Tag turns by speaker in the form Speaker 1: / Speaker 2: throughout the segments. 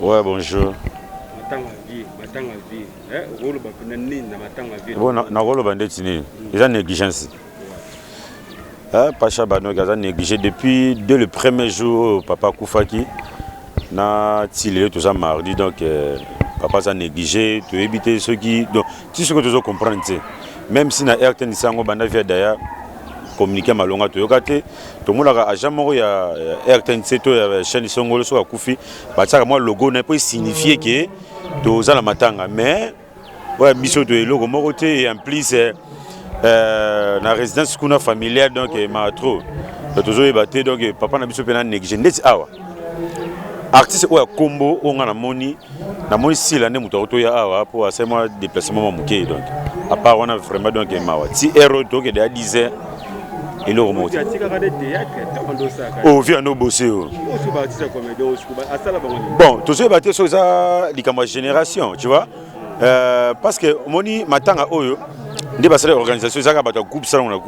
Speaker 1: Ouais, bonjour. Bon, ils ont négligence. Pacha Banouk a négligé depuis dès le premier jour, papa Koufaki. Na tilé tout ça mardi, donc papa a négligé, tu éviter ceux qui. Donc, tu sais que tu dois comprendre. Même si na RTN Sango Banda vient d'ailleurs communiquer malonga to yokate, tout le monde a jamais eu RTNC, to chaîne Sango le soir Koufi, bah ça moi logo n'est pas signifié que tu as la matanga, mais ouais, mission de logo moroté et en plus na résidence kuna familiale donc ma trop. Toujours ébatté donc papa na biso pena négligé. Ndeti awa. Artiste oya combo onga na moni si l'année muto ya awa pour assez moi déplacement muké donc à part on a vraiment donc mawa ti héros donc de 10 heures et le remonte oh vient no bosser bon toujours battre sur ça likama génération tu vois parce que moni matanga oyo ndé basale organisation ça ka bato groupe salon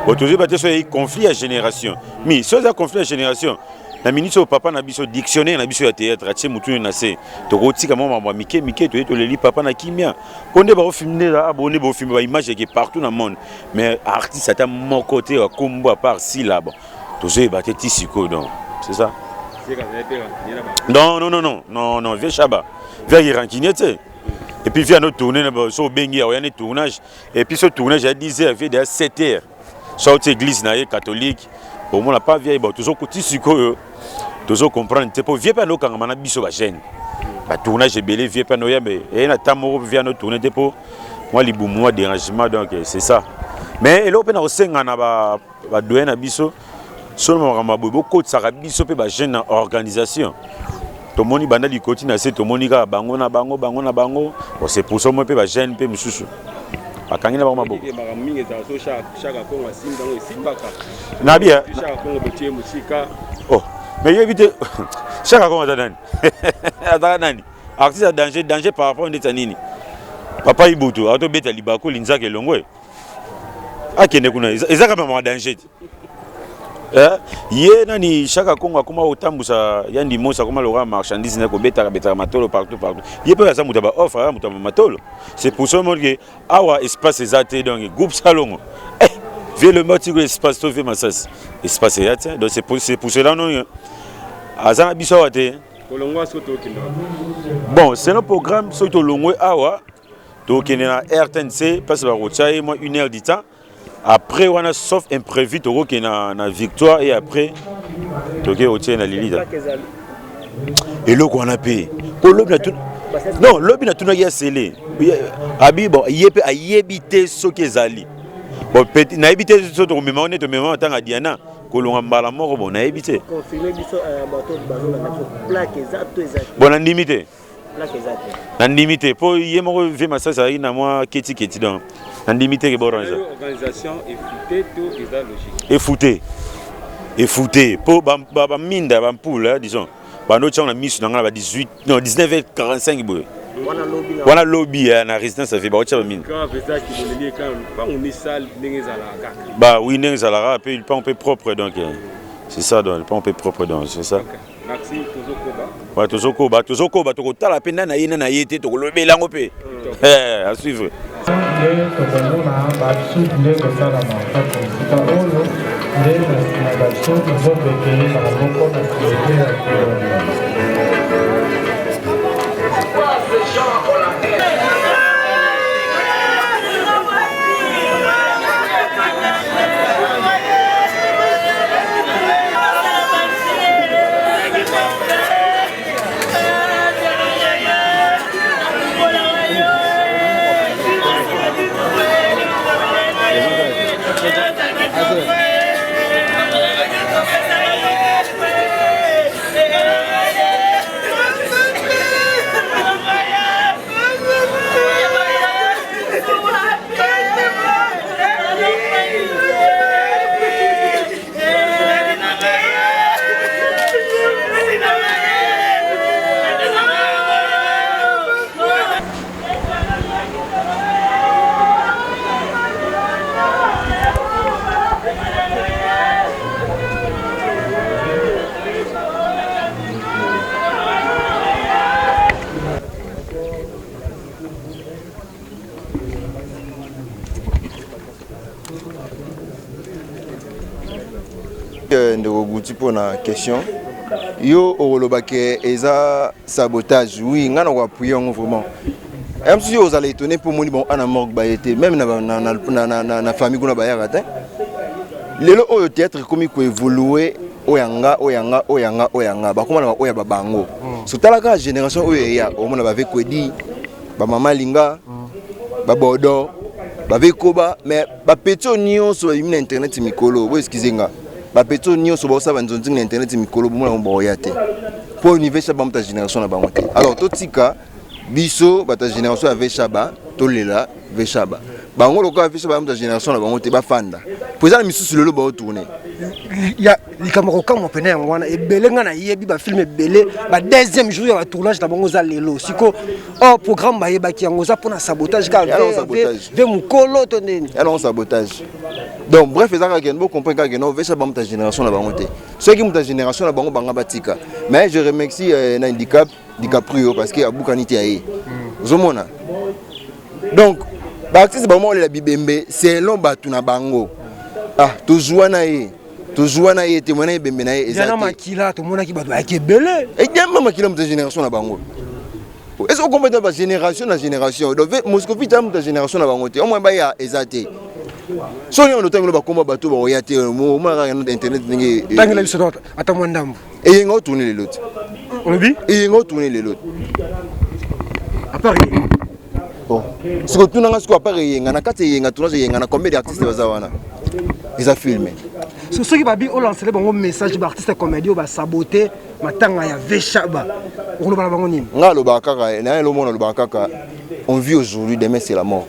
Speaker 1: bon toujours battre sur conflit à génération mais sur ça conflit à génération na ministre papa na biso dictionnaire na biso ya théâtre atie mutu na se to kotika mama mike to leli papa na kimia konde ba filmer là abonné ba filmer ba image qui partout dans le monde mais artiste ata mon côté à combo à part si là bon to je battre tisiko donc c'est ça non viens chaba viens irankinete et puis viens notre tourner so bengi ya ne tournage et puis ce tournage à 10h fait à 7h sortie église na catholique bon on n'a pas vieille bon toujours tisiko toujours comprendre te pour vieux pas no kanga na biso ba jeune ba tournage belé vieux pas no yambe et na tamoro vient no tourner te pour moi libumu dérangement donc c'est ça mais et l'open au senga na ba doyen na biso seulement rama bobo ko tsaka biso pe ba jeune na organisation to moni banda li koti na se to moni ka bango na bango bon c'est pour ça moi pe ba jeune pe mususu akangi na ba maboko na bien oh mais éviter chaque fois on nani artiste a danger par rapport à nini papa ibutu auto beta libako linzaka elongwe akende kuna ezaka pas danger ye nani chaque kongo akoma otambusa yandi mosa koma lora marchandise na ko beta matolo partout ye peut ça muta ba offre muta matolo c'est pour ça que awa espace ezate donc groupe salongo vieux le moti espace to fait massas espace yate donc c'est pour cela non azana biso wate bon c'est un programme sur to longwe awa to kenena RTNC passe par rochaye moi 1 heure du temps après on a sauf imprévu to kena na victoire et après to ke otien na lilida et là qu'on a payé pour l'obna tout non l'obna tout na ya scellé abi bon yepé a yebité ce que zali bon petit na yebité ce to même on est même tant à Diana kolonga mbala moko bon na yebité confirmer biso bato bazo na plaque exacto bon na limité plaque exacto na limité pour yemoko ve masasa ina moi keti donc na limité ke borange organisation et fouté pour ba minda ba poule disons ba no tchanga misu na 18 non 19h45 boy wana lobby na résidence fait ba tchanga mine bah oui ndenge zalara pe il pompe propre donc c'est ça donc le pompe propre donc c'est ça merci tozokoba to tala pe na yena na yete to lobela ngo pe à suivre
Speaker 2: Ndogouti pour la question. Yo olobake eza sabotage. Oui, ngana ko appuyer vraiment. Même si vous allez étonner pour moi bon ana morgue ba été même na famille kuna ba yarata. Lelo au théâtre comme ko évoluer oyanga ba koma na oya babango. So talaka génération oya o mona ba veko di ba mama linga ba bodo ba vekoba mais ba peto nyo so yimina internet mikolo bo excusenga. Ba peto nyo so ba sa ba nzonzi na internet mikolo bo mona bo ya te. Pour université ba mta génération na bango te. Alors totika biso bata génération avec Chaba tolela vechaba bango loka vechaba mta génération na bango te ba fanda poza misusu lelo ba tourner
Speaker 3: ya likamoko kama pena yangwana ebelenga na yebi ba film ebele ba deuxième jour ya tournage na bango za lelo siko oh programme ba yeba ki yango za pona sabotage ka ve mukolo to neni
Speaker 2: alors sabotage donc bref ezaka ken bo comprendre que non vechaba mta génération na bango te ceux qui mta génération na bango banga batika mais je remercie na handicap DiCaprio parce que Abou Kaniti aye. Zomona. Donc, l'artiste vraiment la bibembe, c'est long batu na bango. Ah, to jouana ye témoigner bembe na ye
Speaker 3: ezati. Yana makila to mona ki batu akebele.
Speaker 2: Et yama makila mta génération na bango. Est-ce qu'on comprend pas génération na génération? Donc Moscovite ta génération na bango te. Au moins ba ya ezati. So on entend le ba komba batu ba oyate mo mara na internet ndenge.
Speaker 3: Tangela biso ata mwandambo.
Speaker 2: Et ngo tourner les autres.
Speaker 3: On dit
Speaker 2: et ngo tourner les autres.
Speaker 3: À Paris.
Speaker 2: Bon, ce que tu n'as pas pareil, il y a un cas, il y a un combien d'artistes ils ont filmé.
Speaker 3: Ce qui va bien, on lance le message d'artistes comédiens, on va saboter, maintenant il y a Vechaba. On va le dire.
Speaker 2: On vit aujourd'hui, demain c'est la mort.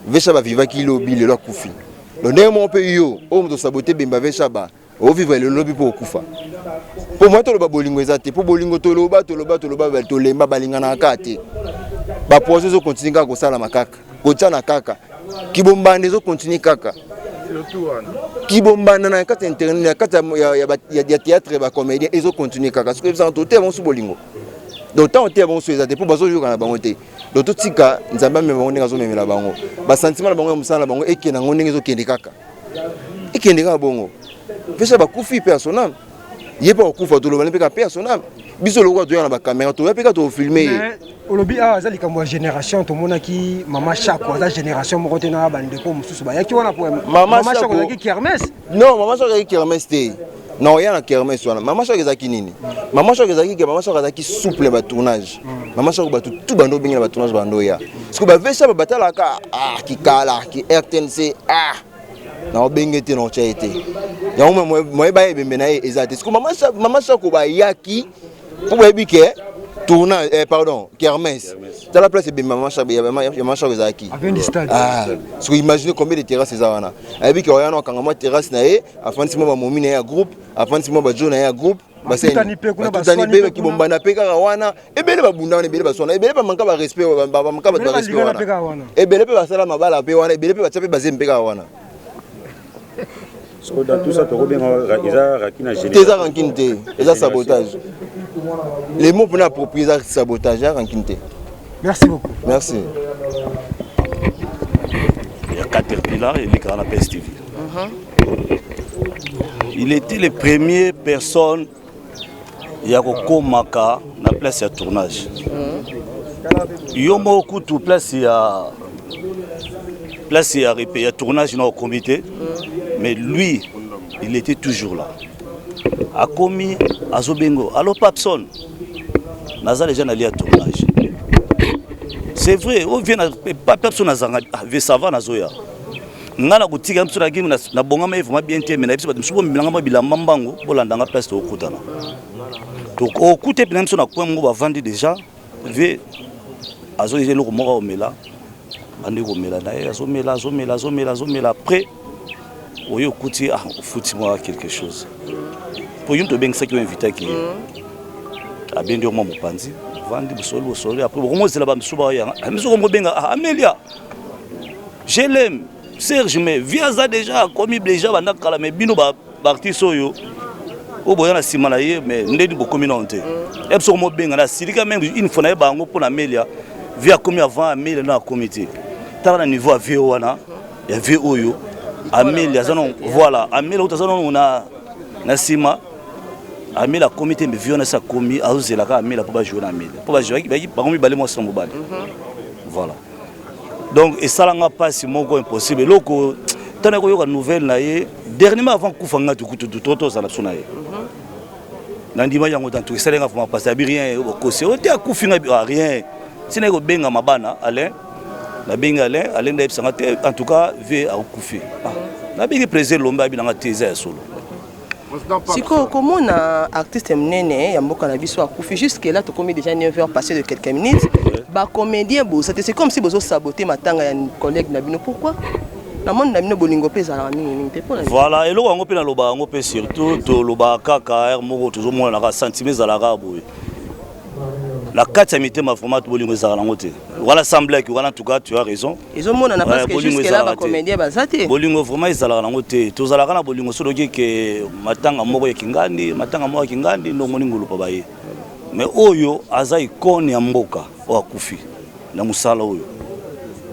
Speaker 2: Vechaba viva qui lobby le koufi. Le dernier on peut yo, on doit saboter Bemba Vechaba. On vit le lobby pour Koufa. Pour moi, tout le bolingo est pour bolingo toloba tolemba balinga na kate. Ba projet zo continue ka kosala makaka. Kocha na kaka. Kibombande zo continue kaka. Kibombande na kata internet na kata ya théâtre ba comédien ezo continue kaka. Ce que vous entendez bon sur bolingo. Donc tant on bon sur ezate pour bazo yo kana bango te. Donc tout tika nzamba me bango ngazo memela bango. Ba sentiment na bango musala bango eke na ngone ngezo kende kaka. Ekende ka bongo. Pesa ba kufi personnel. Il pas au coup de le faire personnel. Biso le roi de la caméra, tu vas pas te filmer.
Speaker 3: Olobi a zali comme génération to mona ki mama chako za génération mo kontena bande ko mususu ba yaki wana poème. Mama chako za ki kermesse.
Speaker 2: Non, mama chako za ki kermesse te. Non, ya na kermesse wana. Mama chako za ki nini? Mama chako za ki souple ba tournage. Mama chako ba tout bando binga ba tournage bando ya. Parce que ba vesha ba batala ka ki kala ki RTNC na obengete no chaite ya moi ba ebembe na ezate parce que mama chako ba yaki pour ebike tourna pardon kermesse dans la place ebembe mama chako ezaki parce que imaginez combien de terrasses ezana ebike oyana okanga mo terrasse na ye afandi mo ba momi na ya groupe afandi mo ba jo na ya groupe
Speaker 3: baseni
Speaker 2: pe ki bombana pe kaka wana ebele babunda wana ebele basona ebele ba manka ba respect ba manka ba respect wana ebele pe basala mabala pe wana ebele pe batya pe bazembe kaka wana.
Speaker 1: So dans tout ça, tu as
Speaker 2: un sabotage. Les mots pour approprier ça sabotage,
Speaker 3: merci beaucoup.
Speaker 2: Merci.
Speaker 4: Il y a Caterpillar et les Canapés TV. Il était les premières personnes qui ont Maka na place de tournage. Il y a beaucoup de place il y a tournage dans le comité. Mais lui, il était toujours là. A commis à Zobengo. Alors, Papson, Naza les gens allaient à tournage. C'est vrai, on vient pas personne à Zanga, Vesava Nazoya. Nana Goutika, na Bongama, il faut bien t'aimer, mais je suis pas Mambango pour l'andanga place au Koutana. Donc, au côté de Namson, à quoi on va vendre déjà, Azoya le Mora Omela, Andego Mela, Azomela, après. Oui, écoutez, foutez-moi quelque chose. Pour une de bien ça qui m'a invité qui a bien dit au moment Panzi, vendre le sol, après au moins c'est là-bas, Amélia, je l'aime, Serge, mais via ça déjà, comme il déjà, mais bino parti soyo, au bout de Simalaye, mais n'est pas communauté. Et sur mon bien, si les gars même une fois bango pour Amélia, via comme avant Amélia dans le comité, t'as un niveau à VO, il y a VO. Amélia, voilà, Amélia, on a Nasima Amel a comité mais violon ça commis à Zelaka Amel pour jouer na Amel. Pour jouer par contre balé moi sans mobile. Voilà. Donc et ça n'a pas si mon impossible. Loko tant que yo nouvelle na dernièrement avant kufanga tout toto ça na sonaye. Nandima yango dans tout ça les enfants passer rien au c'est oté a kufinga rien. Si n'est que benga mabana Alain la benga Alain d'ailleurs ça en tout cas ve à kufi. La benga président Lomba bi na teza solo.
Speaker 5: Si comment on a artiste mnene ya mboka na biso akufi jusque là to commis déjà 9 heures passées de quelques minutes ba comédien bo c'est comme si bozo saboter matanga ya collègue na bino pourquoi na monde na bino bolingo pesa la mingi te pona
Speaker 4: voilà et lo ngo pe na loba ngo pe surtout to loba kaka er moko toujours mo na sentiment za la boye la 4 mité ma format bolingo za la ngote voilà semblait que voilà en tout cas tu as raison
Speaker 5: ils ont mon na parce que jusque là ba comédien ba zate
Speaker 4: bolingo vraiment za la ngote to za la kana bolingo so doki ke matanga moko ya kingandi no moningolo pa baye mais oyo aza ikone ya mboka o akufi na musala oyo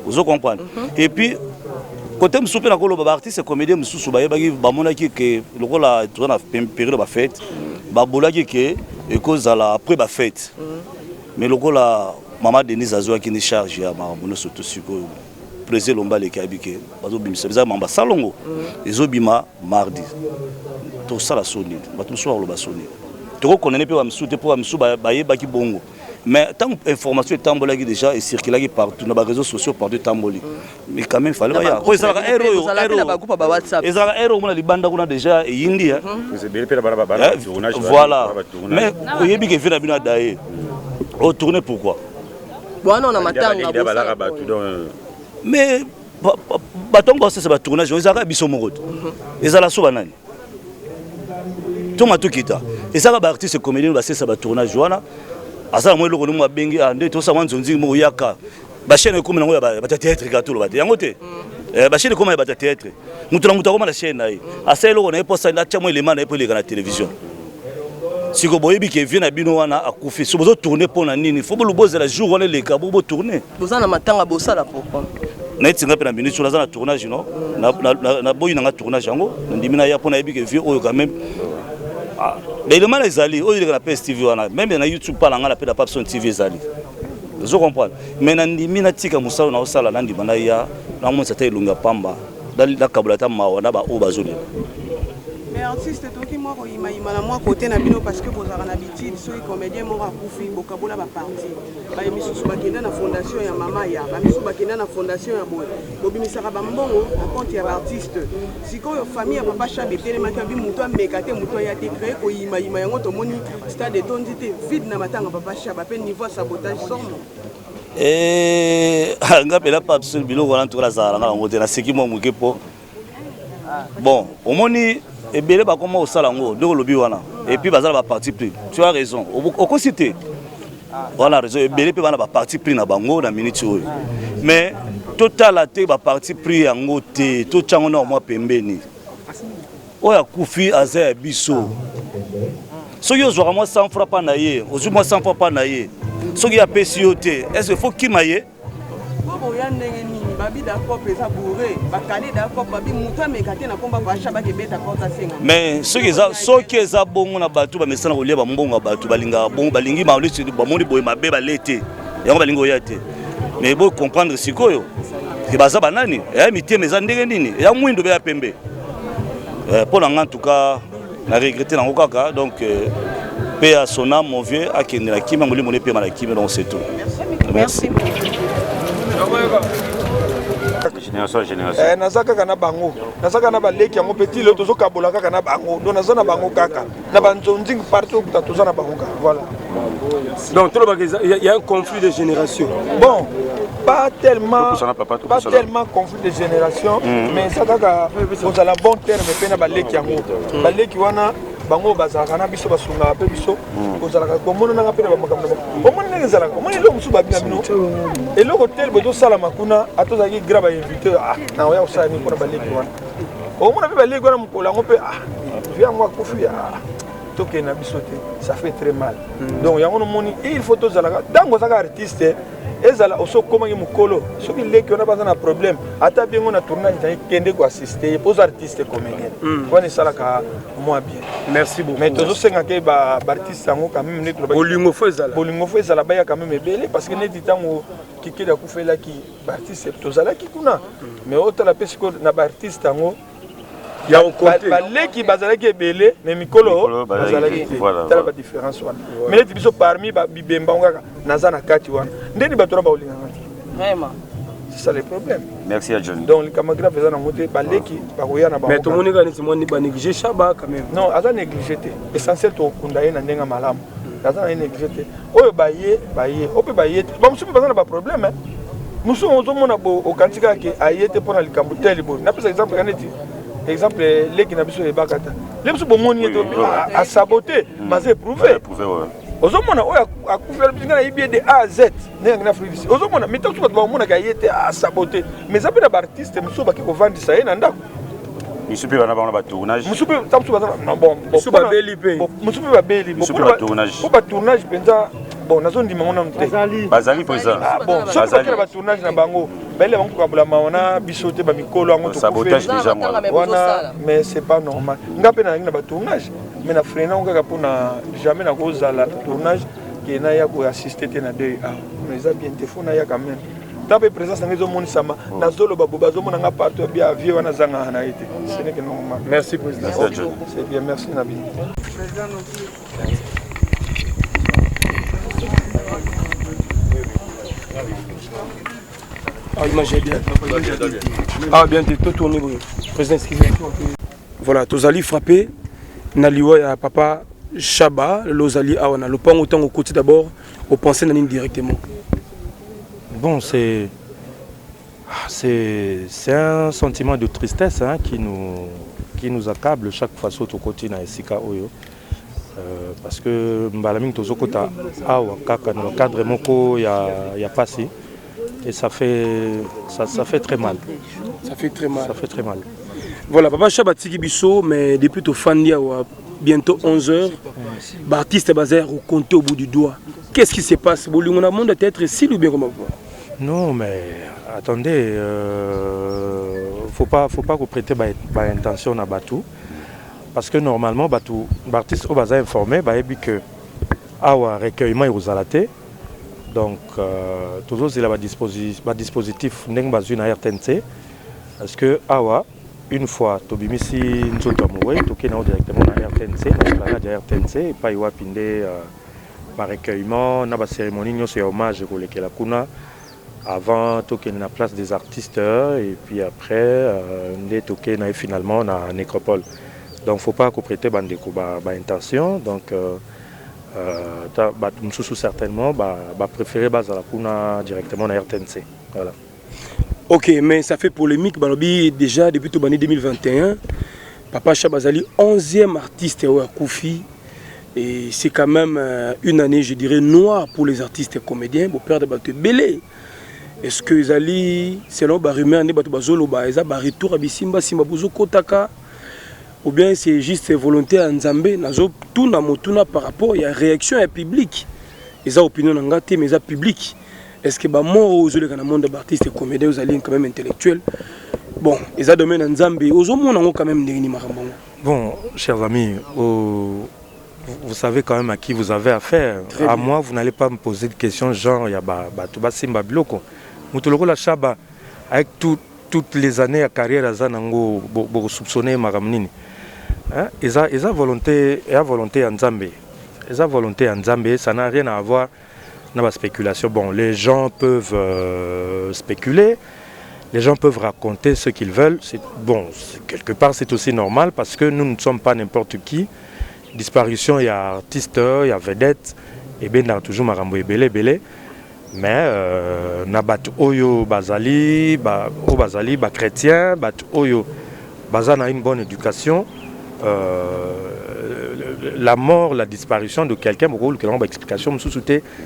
Speaker 4: vous comprenez et puis côté msupe na kolo ba artiste comédien msusu baye baki ba monaki ke lokola tu na période ba fête ba bolaki ke et cause à la après ba fête mais lokola maman Denise azwa qui ni charge ya mamono surtout siko président Lomba le kabike bazo bimisa biza mamba salongo ezobima mardi to sala sonide bato soir lo ba sonide to connaître pe wa msute pour msu baye baki bongo mais tant information tambolaki déjà et circulaki partout dans les réseaux sociaux partout tamboli mais quand même fallait ya ko ça la héros et ça héros on a libanda kuna déjà et yindi voilà mais oyebi ke fina bina daé au tourner pourquoi
Speaker 5: bon on a matanga
Speaker 4: mais batongo c'est ba tournage ils a biso moroto ils a la soba nani tout ma tout kita et ça ba artiste comédien ba c'est ba tournage wana asa mo loko mo bengi ande to sa wanzonzi mo yaka ba chaîne comme na ba théâtre gâteau ba yangote ba chaîne comme ba théâtre mutu na mutu ko na chaîne na asa loko na posta na chamo élément na po le na télévision siko boyebi ke vient na bino wana akufi so bozo tourner pona nini faut bo boze la jour wana le ka bo tourner
Speaker 5: boza na matanga bosa la pourquoi
Speaker 4: na etinga pe na minute sur la tournage non na boyi na tournage yango ndimi na ya pona yebi ke vie oyo quand même mais le mal les alliés au lieu de la PSTV même na YouTube pas la pe da Papson TV zali vous comprenez mais na ndimi na tika musalo na osala na ndima na ya na mo sata ilunga pamba da kabulata mawa na ba o bazoli.
Speaker 6: Mais artiste toki moi ko ima na moi côté na bino parce que vous avez l'habitude so comédien mo akufi bokabola ba parti ba emisu bakenda na fondation ya mama ya ba misu bakenda na fondation ya boy bobimisaka ba mbongo na compte ya artiste sikoyo famille ya papa Chabe tele makabi muto amekate muto ya te créer ko ima yango to moni stade tondité vide na matanga papa Chabe pe niveau sabotage somme
Speaker 4: nga pela Papson bilo wana to la zala nga ngote na seki mo mukepo bon omoni ebele ba comment osala ngo de lobi wana et puis bazala ba parti pris tu as raison au cité voilà raison ebele pe bana ba parti pris na bango na minute oyo mais total até ba parti pris yango te to chango na moi pembeni oya kufi aza biso so yo zwa moi 100 francs pa na ye ozu moi 100 francs pa na ye so ki ya PCOT est-ce qu'il faut qui maye
Speaker 6: bobo ya ndenge nini babi d'accord pesa bourré bakali d'accord babi muta mekate na komba ba Chabe ke beta kota singa
Speaker 4: mais so ki eza bongo na bato ba mesana kolia ba mbongo bato balinga bongo balingi ba lisi ba moni boye mabe ba lete yango balingo ya te mais bo comprendre sikoyo ke baza banani ya mitie meza ndenge nini ya mwindo be ya pembe pour en tout cas na regretter na kaka donc paix à son âme mon vieux akende la kima ngoli moné pe ma la kima donc c'est tout merci.
Speaker 1: Génération.
Speaker 7: Nazaka kana bango. Nazaka na baleki yango petit le tozo kabola kaka na bango. Donc nazana bango kaka. Na banzonzing partout pour tozana bango kaka. Voilà.
Speaker 3: Donc il y a un conflit de génération.
Speaker 7: Bon, pas tellement conflit de génération, mais ça kaka vous avez bon terme pe na baleki yango. Baleki wana bango bazaka na biso basunga pe biso kozalaka komona na pe na bamakambo omona na zalaka omona lo musu babina bino eloko tel bodo sala makuna atozaki graba invité na oya osala ni pona baleki wana omona pe baleki wana mukola ngo pe via moi kufi toke na biso te, ça fait très mal. Donc yango no moni il faut to zala dango zaka artiste ezala oso koma ngi mukolo soki leki on a pas un problème ata bien on a tournage dans kende ko assister aux artistes comédiens on sala ka moi bien.
Speaker 8: Merci beaucoup.
Speaker 7: Mais tozo senga ke ba artiste yango quand même net
Speaker 8: bolingo fo
Speaker 7: ezala ba ya quand même belé parce que net tango kiki da kufela ki ba artiste tozala ki kuna mais autre la pesiko na ba artiste yango
Speaker 8: ya okote
Speaker 7: baleki bazalaki ebele mais mikolo bazalaki tala ba différence wana mais neti biso parmi bibemba ngaka naza na kati wana ndeni bato ba olinganga
Speaker 5: vraiment
Speaker 7: c'est ça le problème.
Speaker 1: Merci à John.
Speaker 7: Donc les camarades faisaient na moté baleki bakoya na ba
Speaker 8: mais tout le monde ga neti moni ba négliger Chaba quand même
Speaker 7: non aza négliger te essentiel to kunda ye na ndenga malamu aza na négliger te oyo baye ope baye ba musubi bazana ba problème musubi ozomona bo okantika ke ayete pona likambo teli bo na pesa exemple kaneti exemple les qui n'habitent pas bakata les gens bon moni à saboter mais éprouvé ozomona oya akufela binga na ibie de A à Z nenga na Afrique ici ozomona mais tant que ba mona ka yete à saboter mais ça peut être artiste muso ba ki ko vendre ça na ndako
Speaker 1: muso pe bana ba tournage
Speaker 7: muso pe tamso ba bon
Speaker 8: muso ba beli pe
Speaker 7: muso pe ba beli pour ba tournage penza bon nazo ndima ngona mte
Speaker 1: bazali présent
Speaker 7: bon ça peut ba tournage na bango belle bango ka bula maona bisote ba mikolo ngo to
Speaker 1: sabotage déjà moi
Speaker 7: wana mais c'est pas normal ngape na ba tournage mais na freina ngaka pona jamais na kozala tournage qui na ya ko assister te na deux mais ça bien te fona ya quand même tape présence na ngezo moni sama na zolo ba boba zo mona nga partout bien avion wana zanga na été ce n'est que normal.
Speaker 8: Merci président.
Speaker 7: C'est bien, merci Nabi.
Speaker 8: Ah, imaginez bien. Ah, bien, tout tourné, président, excusez-moi. Voilà, tous allez frapper. Naliwa ya papa Chaba, l'osali awana. Le pan autant au côté d'abord, au penser nanine directement.
Speaker 9: Bon, c'est un sentiment de tristesse hein, qui nous accable chaque fois sur au côté na Esika Oyo. Parce que Mbalaming Tozokota awa kaka dans le cadre moko ya passé et ça fait très mal.
Speaker 8: Ça fait très mal.
Speaker 9: Ça fait très mal.
Speaker 8: Voilà, papa Chaba Tiki Bisso, mais depuis au Fandia bientôt 11h, Baptiste Bazer au compté au bout du doigt. Qu'est-ce qui se passe? On a monde peut-être ici ou bien comment?
Speaker 9: Non, mais attendez, faut pas vous prêter intention à Batou. Parce que normalement, Baptiste au bazar informé, que awa recueillement aux alaté. Donc, toujours il a un dispositif n'eng bazu na RTNC. Parce que awa une fois tobimisi nzoto amoué, toké na directement na RTNC, na la RTNC et pas iwa pindé ba recueillement, na ba cérémonie nyonso ya hommage ko lekela kuna. Avant toké na place des artistes et puis après ndé toké na finalement na nécropole. Donc faut pas qu'on prête bandeko ba intention donc certainement préférer bazala kuna directement na RTNC. Voilà.
Speaker 8: OK, mais ça fait polémique balobi déjà depuis tout l'année 2021. Papa Chabazali 11e artiste à Koufi et c'est quand même une année je dirais noire pour les artistes et comédiens pour perdre bateau belé. Est-ce que Zali selon ba rumeur ne bateau bazolo ba eza ba retour à Bisimba Simba Buzo Kotaka ou bien c'est juste volonté à Nzambe nazo tout na motuna par rapport il y a réaction à public. Ils ont opinion ngate mais ça public. Est-ce que bah moi aux le monde d'artistes et comédiens aux alliés quand même intellectuels bon ils ont domaine Nzambe aux hommes on a quand même des marambon.
Speaker 9: Bon chers amis vous savez quand même à qui vous avez affaire. Très à bien. Moi vous n'allez pas me poser de questions genre il y a tout bas simba bloko mutoloko la Chaba avec toutes les années à carrière à Zanango pour soupçonner maramnini. Hein? Ils ont volonté en Nzambe. Ils ont volonté en Nzambe, ça n'a rien à voir dans la spéculation. Bon, les gens peuvent spéculer, les gens peuvent raconter ce qu'ils veulent. Bon, quelque part c'est aussi normal parce que nous ne sommes pas n'importe qui. Disparition, il y a artistes, il y a vedettes, et bien il y a toujours Marambo et Belé. Mais nabat oyo bazali, chrétien, bat oyo bazana une bonne éducation. La mort, la disparition de quelqu'un, explication,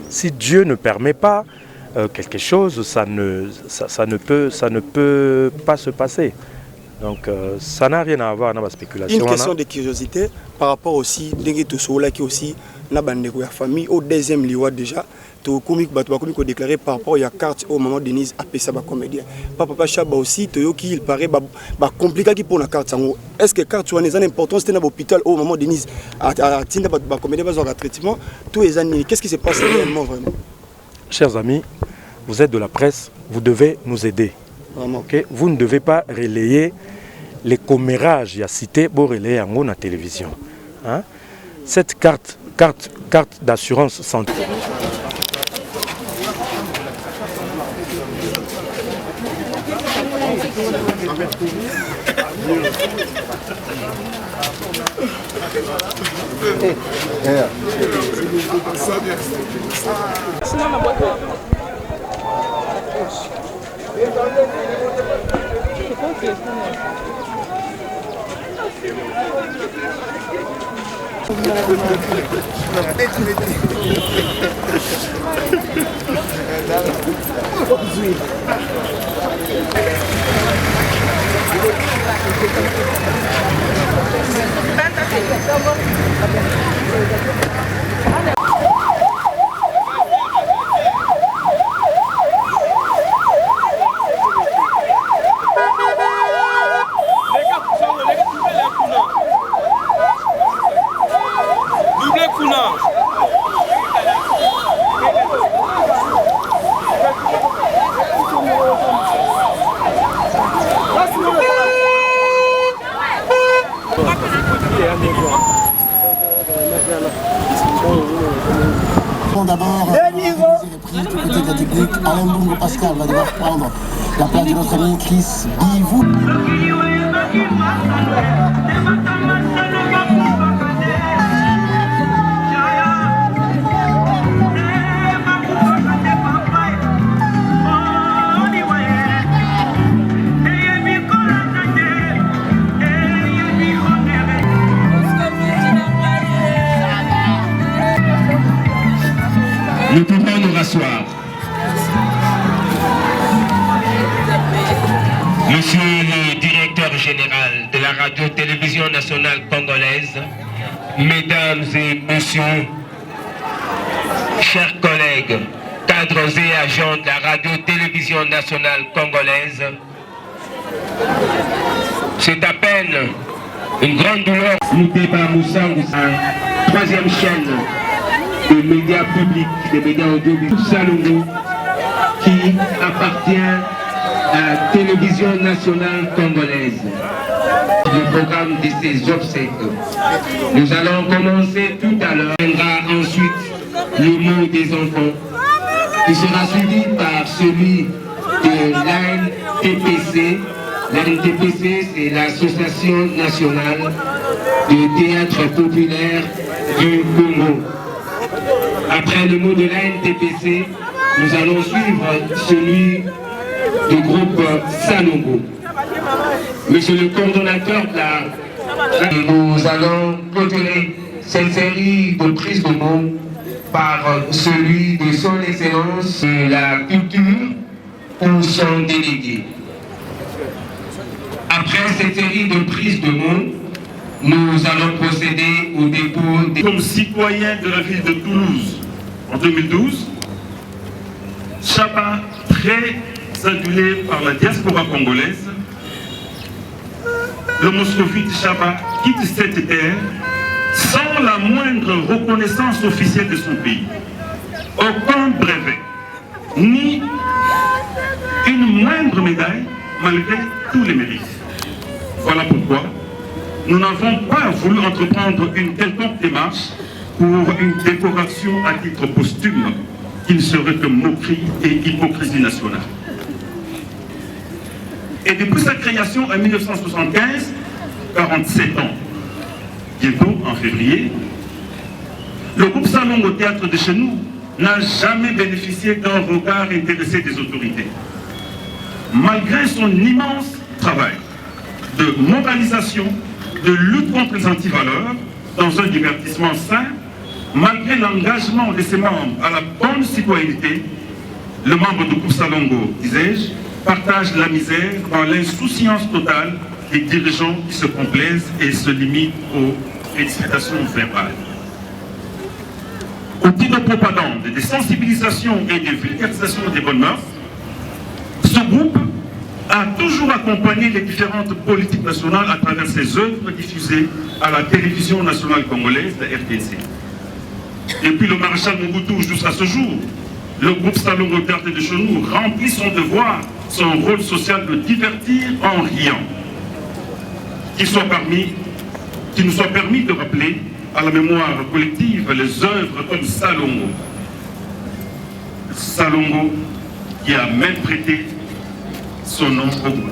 Speaker 9: si Dieu ne permet pas quelque chose, ça ne peut pas se passer. Donc ça n'a rien à voir avec la spéculation.
Speaker 8: Une question de curiosité par rapport aussi, qui aussi, na bandeko ya famille au deuxième liwa déjà, to comique ko déclaré par rapport à carte au moment Denise apesa ba comédien. Papa Chaba aussi to yoki il paraît ba compliqué qui pour la carte sango. Est-ce que carte soit une importance dans l'hôpital au moment Denise a tinda ba comédien ba un traitement tous les années qu'est-ce qui se passe réellement vraiment?
Speaker 9: Chers amis, vous êtes de la presse, vous devez nous aider.
Speaker 8: Vraiment.
Speaker 9: Okay? Vous ne devez pas relayer les commérages, il y a cité pour relayer en la télévision. Hein? Cette carte d'assurance santé.
Speaker 10: D'abord, côté de la technique, Alain Bongo Pascal va devoir prendre la place de notre ami Chris Bivou.
Speaker 11: Nous pouvons nous rasseoir. Monsieur le directeur général de la radio-télévision nationale congolaise, mesdames et messieurs, chers collègues, cadres et agents de la radio-télévision nationale congolaise, c'est à peine une grande douleur. Mouteba Moussango, troisième chaîne des médias publics, des médias audiovisuels, Salongo, qui appartient à la télévision nationale congolaise. Le programme de ces obsèques. Nous allons commencer tout à l'heure. Viendra ensuite le mot des enfants, qui sera suivi par celui de l'ANTPC. L'ANTPC, c'est l'Association nationale de théâtre populaire du Congo. Après le mot de l'ANTPC, nous allons suivre celui du groupe Salongo. Monsieur le coordonnateur de la... Nous allons clôturer cette série de prises de mots par celui de son excellence de la culture ou son délégué. Après cette série de prises de mots, nous allons procéder au dépôt des...
Speaker 12: Comme citoyen de la ville de Toulouse en 2012, Chaba, très adulé par la diaspora congolaise, le moscovite Chaba quitte cette terre sans la moindre reconnaissance officielle de son pays. Aucun brevet, ni une moindre médaille, malgré tous les mérites. Voilà pourquoi nous n'avons pas voulu entreprendre une quelconque démarche pour une décoration à titre posthume qui ne serait que moquerie et hypocrisie nationale. Et depuis sa création en 1975, 47 ans, bientôt en février, le groupe Salongo au théâtre de chez nous n'a jamais bénéficié d'un regard intéressé des autorités. Malgré son immense travail de moralisation, de lutte contre les antivaleurs, dans un divertissement sain, malgré l'engagement de ses membres à la bonne citoyenneté, le membre du groupe Salongo, disais-je, partage la misère dans l'insouciance totale des dirigeants qui se complaisent et se limitent aux félicitations verbales. Au titre de propagande, de sensibilisation et de vulgarisation des bonnes mœurs, ce groupe a toujours accompagné les différentes politiques nationales à travers ses œuvres diffusées à la télévision nationale congolaise, la RTC. Depuis le maréchal Mobutu jusqu'à ce jour, le groupe Salongo Théâtre de Chenou remplit son devoir, son rôle social de divertir en riant. Qu'il nous soit permis de rappeler à la mémoire collective les œuvres comme Salongo. Salongo qui a même prêté son nom au groupe,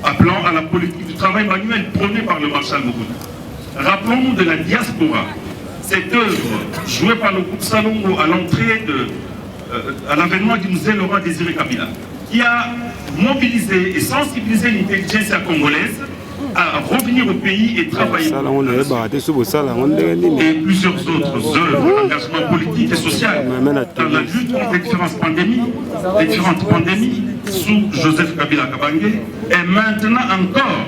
Speaker 12: appelant à la politique du travail manuel prônée par le maréchal Mobutu. Rappelons-nous de la diaspora, cette œuvre jouée par le groupe Salongo à l'entrée à l'avènement du musée Laurent Désiré Kabila, qui a mobilisé et sensibilisé l'intelligence congolaise à revenir au pays et travailler. Et plusieurs autres œuvres d'engagement politique et social dans la lutte contre les différentes pandémies sous Joseph Kabila Kabange, et maintenant encore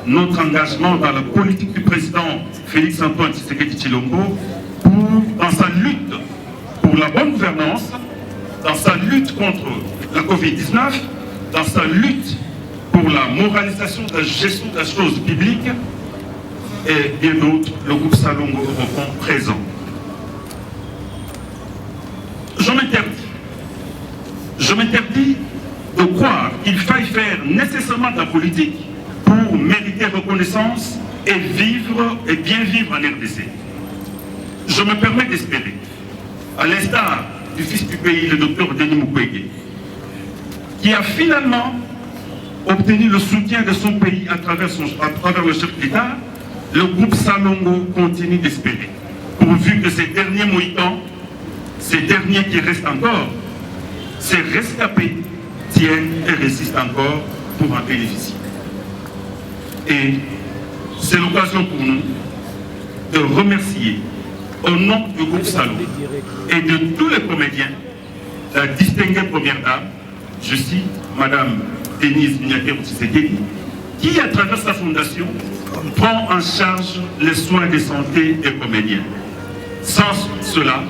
Speaker 12: notre engagement dans la politique du président Félix Antoine Tshisekedi Tshilombo dans sa lutte pour la bonne gouvernance, dans sa lutte contre la Covid-19, dans sa lutte pour la moralisation de la gestion de la chose publique, et bien d'autres, le groupe Salongo répond présent. Je m'interdis de croire qu'il faille faire nécessairement de la politique pour mériter reconnaissance et bien vivre en RDC. Je me permets d'espérer, à l'instar du fils du pays, le docteur Denis Mukwege, qui a finalement obtenu le soutien de son pays à travers le chef d'État, le groupe Salongo continue d'espérer, pourvu que ces derniers Mohicans, ces derniers qui restent encore, ces rescapés, tiennent et résistent encore pour en bénéficier. Et c'est l'occasion pour nous de remercier au nom du groupe Salongo et de tous les comédiens, la distinguée première dame, je cite Madame Denise Miniatere Tshisekedi, qui à travers sa fondation prend en charge les soins de santé des comédiens. Sans cela,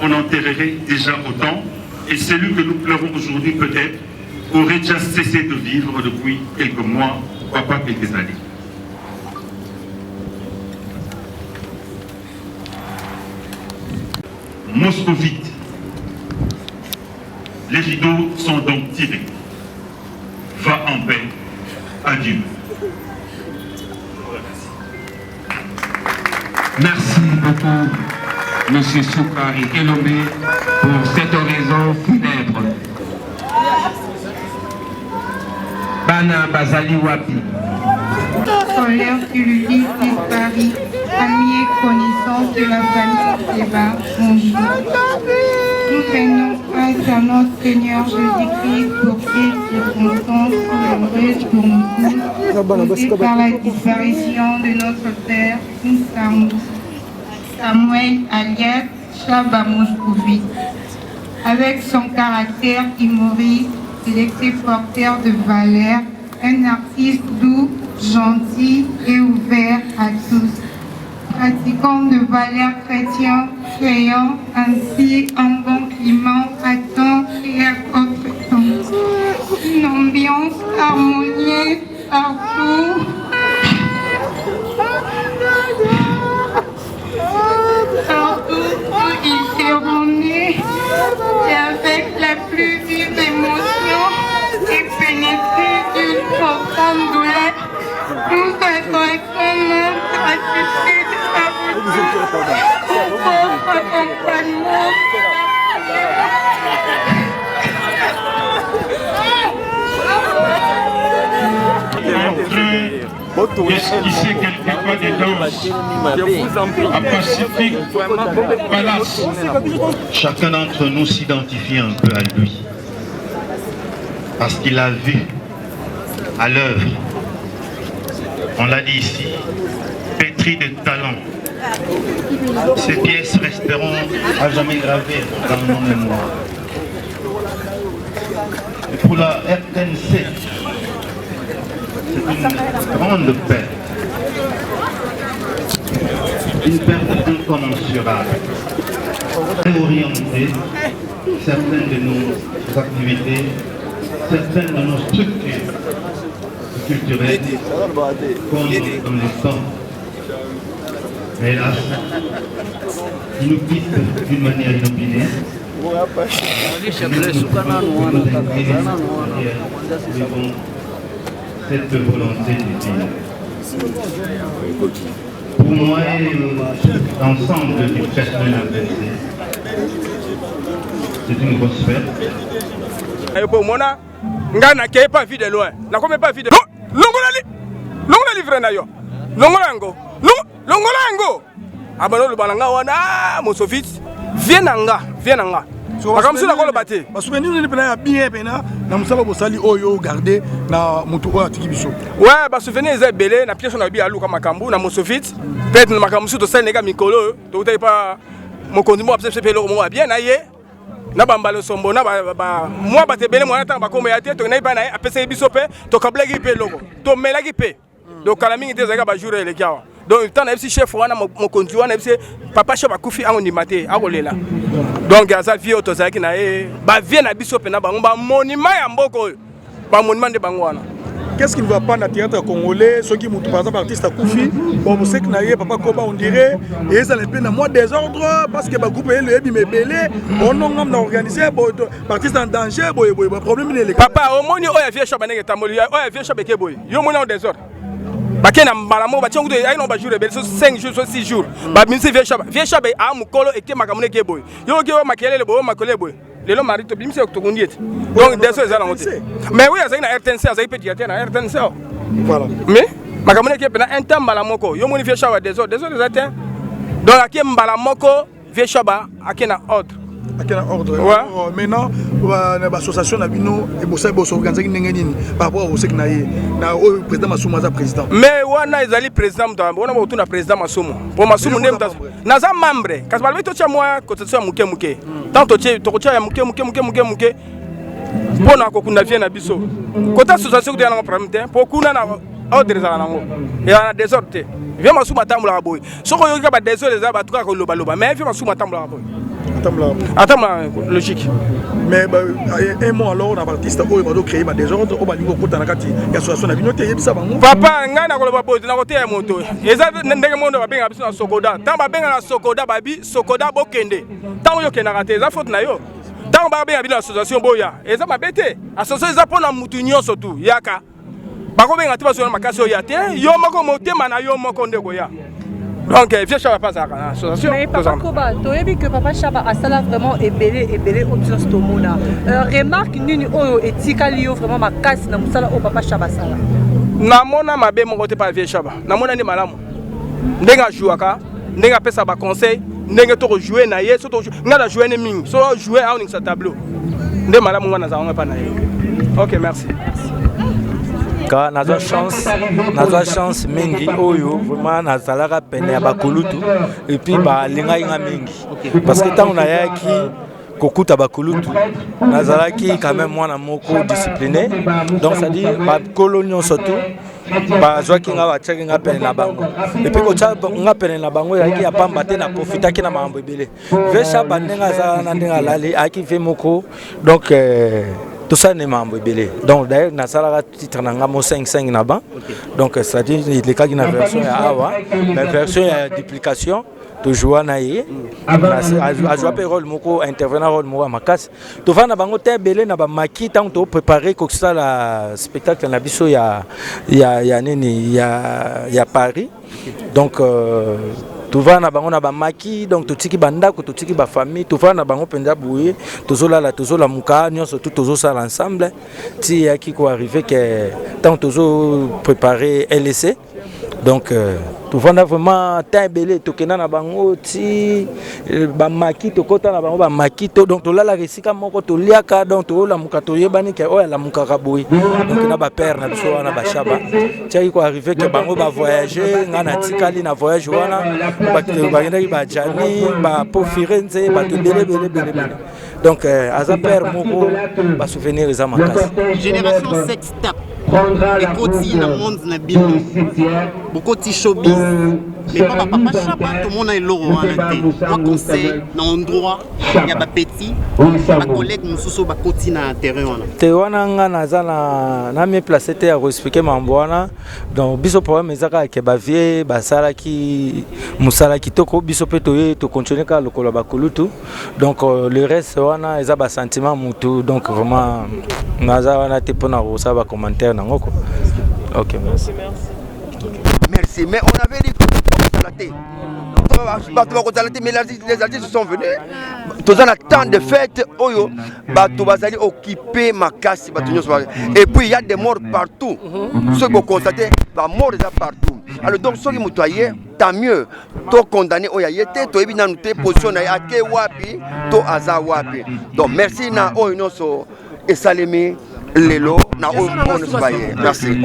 Speaker 12: on enterrerait déjà autant, et celui que nous pleurons aujourd'hui peut-être aurait déjà cessé de vivre depuis quelques mois, pourquoi pas quelques années. Moscovite. Les rideaux sont donc tirés. Va en paix. Adieu.
Speaker 11: Merci beaucoup, M. Soukari Kelomé, pour cette oraison funèbre. Bana Bazali Wapi.
Speaker 13: Scolaire du lycée Paris, amis et connaissances de la famille Seba, bonjour. Nous venons grâce à notre Seigneur Jésus-Christ pour ces circonstances douloureuses pour nous tous, par la disparition de notre Père, Samuel alias Chaba Moscovite. Avec son caractère humoriste, il était porteur de valeurs, un artiste doux, gentil et ouvert à tous. Pratiquant de valeurs chrétiennes, créant ainsi un bon climat à temps et à contre-temps. Une ambiance harmonieuse partout. Partout où il s'est rendu, et avec la plus vive émotion et pénétré d'une profonde douleur, nous adressons notre gratitude à vous pour votre accompagnement.
Speaker 12: Ici quelquefois des danses à Pacifique Palace.
Speaker 14: Chacun d'entre nous s'identifie un peu à lui parce qu'il a vu à l'œuvre, on l'a dit ici, pétri de talent. Ces pièces resteront à jamais gravées dans nos mémoires. Et pour la RTNC, une grande perte. Une perte incommensurable. Orienter certaines de nos activités, certaines de nos structures culturelles comme le temps. Mais hélas, il nous quitte d'une manière inopinée. Cette volonté de Dieu. Pour moi et l'ensemble du personnel adversaire, c'est une grosse fête.
Speaker 8: Et pour moi, je n'ai pas vu de loin. Je n'ai pas vu de loin. Longola livre na yo. Longolango. Longolango. Abano le balanga wana mon sofit. Viens nanga. Comme si la le batté.
Speaker 7: Parce que nous ne bien pena na musala bosali oyo garder na mutu oyo atiki biso.
Speaker 8: Ouais, ba souvenir les belé na pièce na bi alu ka makambu na mon sofit. Peut-être na makambu so to sel nega mikolo. To utai pas mon condiment observe pelo mo bien na ye. Na bambalo sombo na ba moi ba te belé moi na ba komba ya te to na ba na apesa biso pe to kablagi pe loko. To melagi pe. Donc à la minute des ba jour les gars. Donc tant MC chef wana mon conduit wana MC papa chef ba kufi en maté a rolela. Donc à ça vie autosaki na e ba vie na biso pe na ba monument ya mboko ba monument de bangwana.
Speaker 7: Qu'est-ce qui ne va pas dans le théâtre congolais? Ceux qui par exemple artiste à Koufi, bon vous savez que na papa Koba on dirait et ça les peine à moi désordre parce que ba groupe le ebi me belé on non organiser bon artiste en danger boy problème il est
Speaker 8: papa au moni oya vie shop na ngetamoli oya vie shop ke boy yo moni en désordre. Bakena mbalamo ba tchongo ay no ba jour rebelle so 5 jours so 6 jours ba minsi vie shop a mukolo eke makamune ke boy yo ke makelele boy makole boy lelo marito bimsi okutokundi ete donc deso ezala ngote mais oui azali na RTNC azali pe diate na RTNC
Speaker 7: voilà
Speaker 8: mais makamune ke pena un temps malamoko yo moni vie shop deso ezate donc aké mbalamoko vie shop akena ordre
Speaker 7: ouais. Maintenant l'association na bino et bossa bossa organiser nini par rapport au sek na ye na o président Masumu za président
Speaker 8: mais wana ezali président mtambo wana botu na président Masumu pour Masumu ndem na za membre kasi balbi to cha moi constitution muke tant to cha ya muke pona ko kuna vie na biso kota association ko na problème te pour kuna na ordre za nango et na désordre vie Masumu atamula boy soko yo ka ba désordre za ba tuka ko loba mais vie Masumu atamula boy attends logique
Speaker 7: mais un mot alors on a artiste oyo ba do créer ba désordre o ba lingo kota na kati ya association na bino te yebisa bango
Speaker 8: papa ngai na ko loba boy na ko te ya moto eza ndenge mondo ba benga biso na sokoda tant ba benga na sokoda babi sokoda bokende tant yo kena kate eza faute na yo tant ba benga bila association boya eza mabete association eza pona mutu nyonso tu yaka ba ko benga tiba so na makasi yo ya te yo moko motema na yo moko ndeko ya. Donc, vieux Chaba passe à l'association.
Speaker 15: Mais Papa Koba, tu as vu que Papa Chaba a ça là vraiment ébélé au plus de Mona. Remarque, nous avons éthiquement vraiment ma casse dans Moussala au Papa Chaba Sala.
Speaker 8: Namona mabe mon côté par vieux Chaba. Namona ni malamu. N'enga jouaka, n'enga pesa ba conseil, n'enga to jouer na ye, so to n'enga jouer ne ming, so jouer à un tableau. N'enga malamu wana za on pas na ye. OK, merci.
Speaker 9: Quand nazo chance mingi oyo vraiment nazalaka pene ya bakulutu et puis ba linga inga mingi parce que tant on a yaki kokuta bakulutu nazalaki quand même mwana moko discipliné donc ça dit ba colonio surtout ba zwaki nga ba cheki nga pene na bango et puis ko cha nga pene na bango yaki ya pamba te na profita ki na mambo ebele vesha bandenga za na ndenga lali aki ve moko donc tout ça n'est membre belé donc d'ailleurs na sala titre na ngamo 5 na ban donc ça dit les cas qui na version ya awa la version ya duplication toujours na ye a jouer pe rôle moko intervenant rôle moko makas to va na bango te belé na ba maki tant to préparer ko ça la spectacle na biso ya nini ya Paris donc tu vas na bango na ba maki donc totiki banda ko totiki ba famille tu vas na bango penda boué tozola muka nyonso tout tozo ensemble ti ya ki ko arriver que tant tozo préparer LC donc tu vas vraiment tabelé to kena na bango ti ba maki to kota na bango ba maki to donc to la resika moko to liaka donc to la muka to yebani ke o la muka kaboué donc na ba père na biso na ba chaba ti ko arriver que bango ba voyager ngana tikali na voyage wana ba jani ba pofirenze ba to belé donc aza père moko ba souvenir za makasi
Speaker 16: génération sextape ekoti na monde na bino bokoti showbiz mais pas papa chapa tout monde est loro wana te moi conseil na endroit ya ba petit ba collègue mususu ba koti na terrain wana
Speaker 9: te wana nga naza na mi place te ya expliquer mambo wana donc biso problème ezaka ke ba vie basala ki musala kitoko biso pe to continuer ka lokolo ba kulutu donc le reste wana eza ba sentiment mutu donc vraiment naza wana te pona ko sa ba commentaire nango ko. OK, merci.
Speaker 2: Merci, mais on avait dit que mais les artistes sont venus. Tous en temps de fête, oyo, bazali occupé ma casse, et puis il y a des morts partout. Ceux qui ont constaté, la mort est partout. Alors donc ceux qui m'ont toyé, tant mieux. To condamné oya yete, to ebina nous te position na ake wapi, to aza wapi. Donc merci na oyo noso esalemi lelo na oyo on se baye. Merci.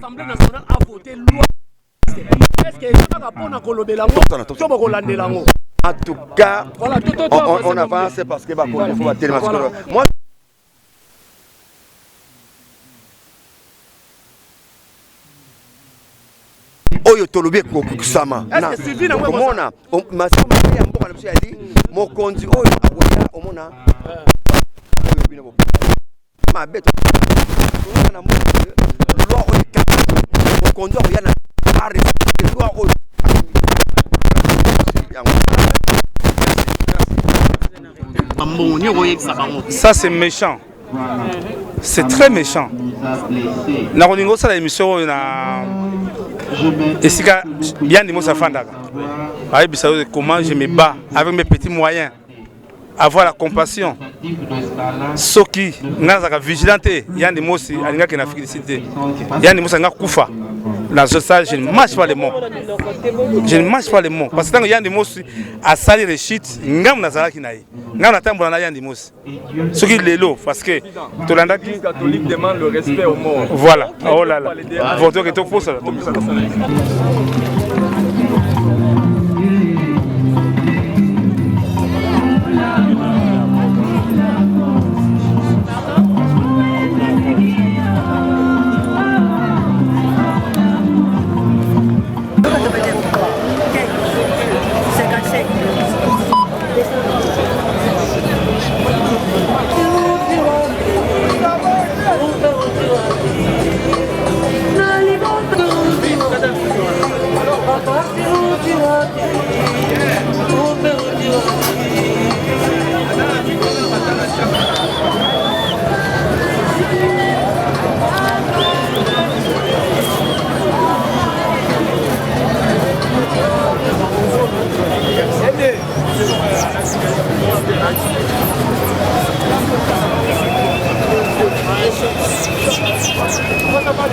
Speaker 17: L'Assemblée nationale a voté loi. Est-ce qu'il y a un rapport à Colobelango?
Speaker 2: En tout cas, on avance parce que il faut tellement. Moi, oyo tolobe kokusama na komona masoma ya mboka na biso ya di mokonzi oyo akoya omona oyo bino bo mabeto na mboka loi oyo mokonzi oyo na loi oyo
Speaker 18: ça c'est méchant, c'est très méchant. Na kolingo sala émission na esika bien de mosa fandaka. Aïe bisa comment je me bats avec mes petits moyens. Avoir la compassion. Soki ngazaka vigilante yandi mosi alinga ke na félicité. Yandi mosa nga kufa. Dans ce sens, je ne mâche pas les mots. Je ne mâche pas les mots. Parce que quand il y a des mots à salir les chutes, ngam nazala kinaï. Ngam natambo na yandi mots. Ce qui est l'eau, parce que tout le monde
Speaker 7: catholique demande le respect aux morts.
Speaker 18: Voilà. Oh là là. Votre que tout pour ça.
Speaker 17: What about